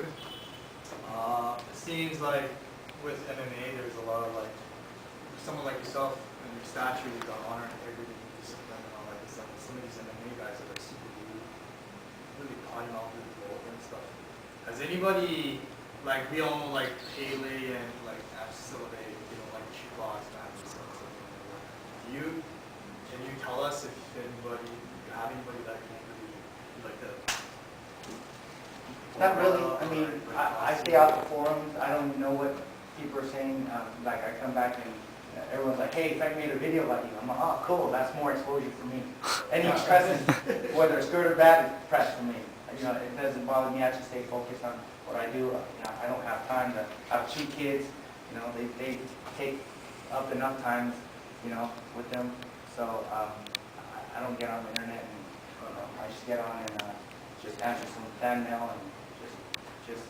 It seems like with MMA, there's a lot of like, someone like yourself and your stature, you've got honor, integrity, discipline, and all that good stuff. Some of these MMA guys are like super rude, really potty mouth with the vulgar and stuff. Has anybody, like we all know like Pele and like Absalom, you know, like shootbox fans and stuff. Can you tell us if anybody, you have anybody that can really like the Not really. I mean, I stay out the forums. I don't know what people are saying. Like, I come back and everyone's like, hey, Frank made a video about you. I'm like, oh, cool. That's more exposure for me. Any press, whether it's good or bad, it's press for me. You know, it doesn't bother me. I just stay focused on what I do. You know, I don't have time to have 2 kids. You know, they take up enough time, you know, with them. So I don't get on the internet and I just get on and just answer some fan mail and just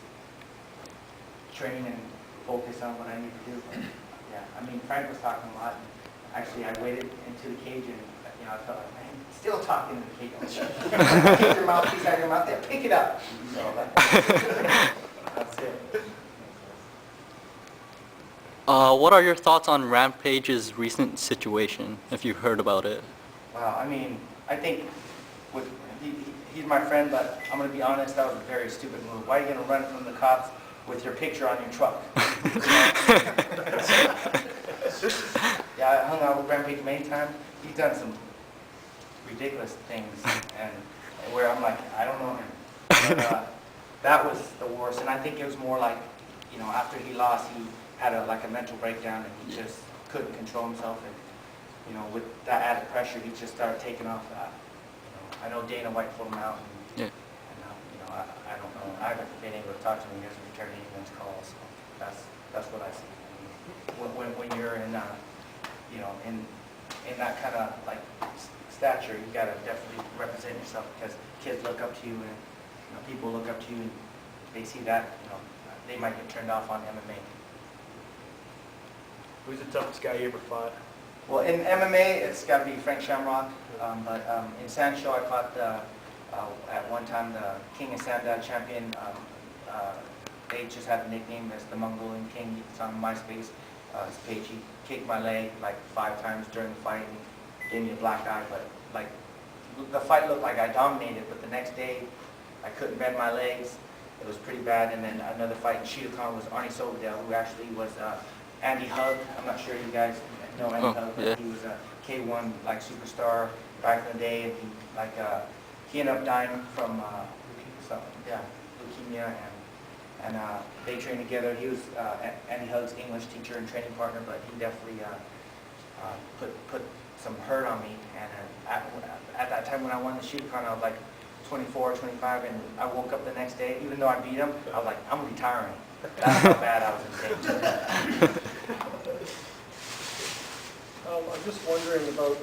train and focus on what I need to do. But, yeah, I mean, Frank was talking a lot. And actually, I waded into the cage and, you know, I felt like, man, he's still talking to the cage. Take your mouthpiece out of your mouth there, pick it up. So that's it. What are your thoughts on Rampage's recent situation, if you've heard about it? Wow, I mean, I think he's my friend, but I'm going to be honest, that was a very stupid move. Why are you going to run from the cops with your picture on your truck? Yeah, I hung out with Rampage many times. He's done some ridiculous things, and where I'm like, I don't know him. But, that was the worst, and I think it was more like, you know, after he lost, he had a mental breakdown, and he just couldn't control himself, and you know, with that added pressure, he just started taking off. I know Dana White pulled him out, and, you know, I don't know. I haven't been able to talk to him. He hasn't returned anyone's calls. So that's what I see. I mean, when you're in, you know, in that kind of like stature, you got to definitely represent yourself because kids look up to you, and you know, people look up to you, and they see that, you know, they might get turned off on MMA. Who's the toughest guy you ever fought? Well, in MMA, it's got to be Frank Shamrock, but in Sancho, I fought at one time the King of Sanda champion. They just had a nickname as the Mongolian King. It's on MySpace. His page. He kicked my leg like 5 times during the fight and gave me a black eye. But like the fight looked like I dominated, but the next day I couldn't bend my legs. It was pretty bad. And then another fight in Shidokan was Arnie Sobadale, who actually was Andy Hug. I'm not sure you guys know Andy Hug, but he was a K1 like superstar back in the day, and he ended up dying from leukemia, and they trained together. He was Andy Hug's English teacher and training partner, but he definitely put some hurt on me. And at that time when I won the Shidokan, I was like 24, 25, and I woke up the next day. Even though I beat him, I was like, I'm retiring. That's how bad I was in shape. I'm just wondering about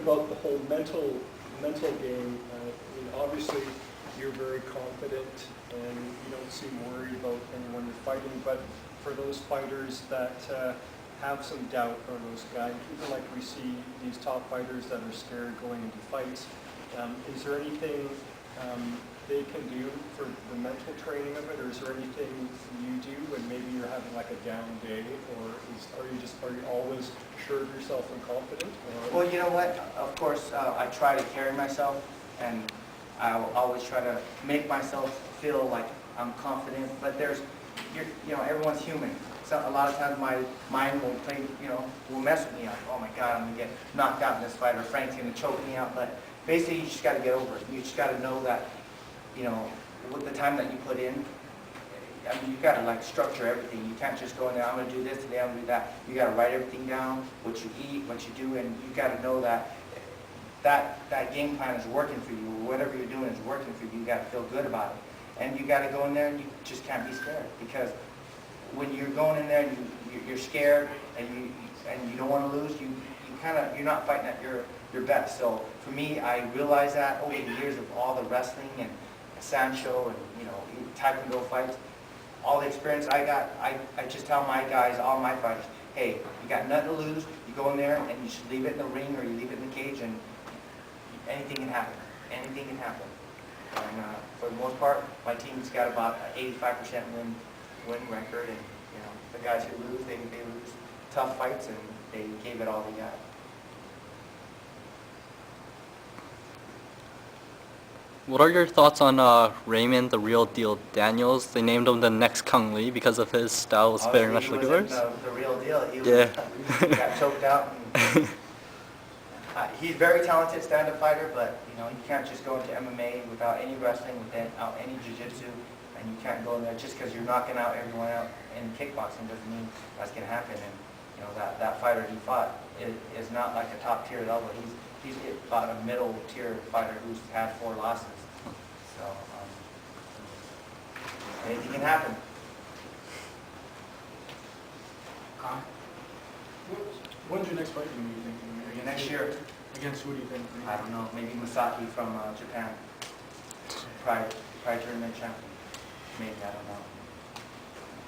about the whole mental game. I mean, obviously, you're very confident and you don't seem worried about anyone you're fighting. But for those fighters that have some doubt, or those guys, even like we see these top fighters that are scared going into fights, is there anything they can do for the mental training of it, or is there anything you do when maybe you're having like a down day, or are you always sure of yourself and confident? Or? Well, you know what? Of course, I try to carry myself, and I'll always try to make myself feel like I'm confident. But you know, everyone's human. So a lot of times my mind will play, you know, will mess with me. Like, oh my God, I'm gonna get knocked out in this fight, or Frank's gonna choke me out. But basically, you just got to get over it. You just got to know that, you know, with the time that you put in, I mean, you got to like structure everything. You can't just go in there, I'm going to do this today, I'm going to do that. You got to write everything down, what you eat, what you do, and you got to know that that game plan is working for you. Whatever you're doing is working for you. You got to feel good about it. And you got to go in there and you just can't be scared, because when you're going in there and you're scared and you don't want to lose, you're not fighting at your best. So for me, I realized that over the years of all the wrestling and Sancho and, you know, Taekwondo fights, all the experience I got, I just tell my guys, all my fighters, hey, you got nothing to lose. You go in there and you should leave it in the ring or you leave it in the cage, and anything can happen. Anything can happen. And for the most part, my team's got about an 85% win record, and the guys who lose, they lose tough fights, and they gave it all they got. What are your thoughts on Raymond, the real deal Daniels? They named him the next Kung Lee because of his style was very much like yours. The real deal. He Yeah. he got choked out. And, he's a very talented stand-up fighter, but you can't just go into MMA without any wrestling, without any jiu-jitsu, and you can't go in there just because you're knocking out everyone out in kickboxing doesn't mean that's going to happen. And that fighter he fought is not like a top-tier level. He's about a middle-tier fighter who's had 4 losses. So anything can happen. When's your next fight going to be thinking? Next year. Against who do you think? I don't know, maybe Masaki from Japan, prior tournament champion. Maybe, I don't know.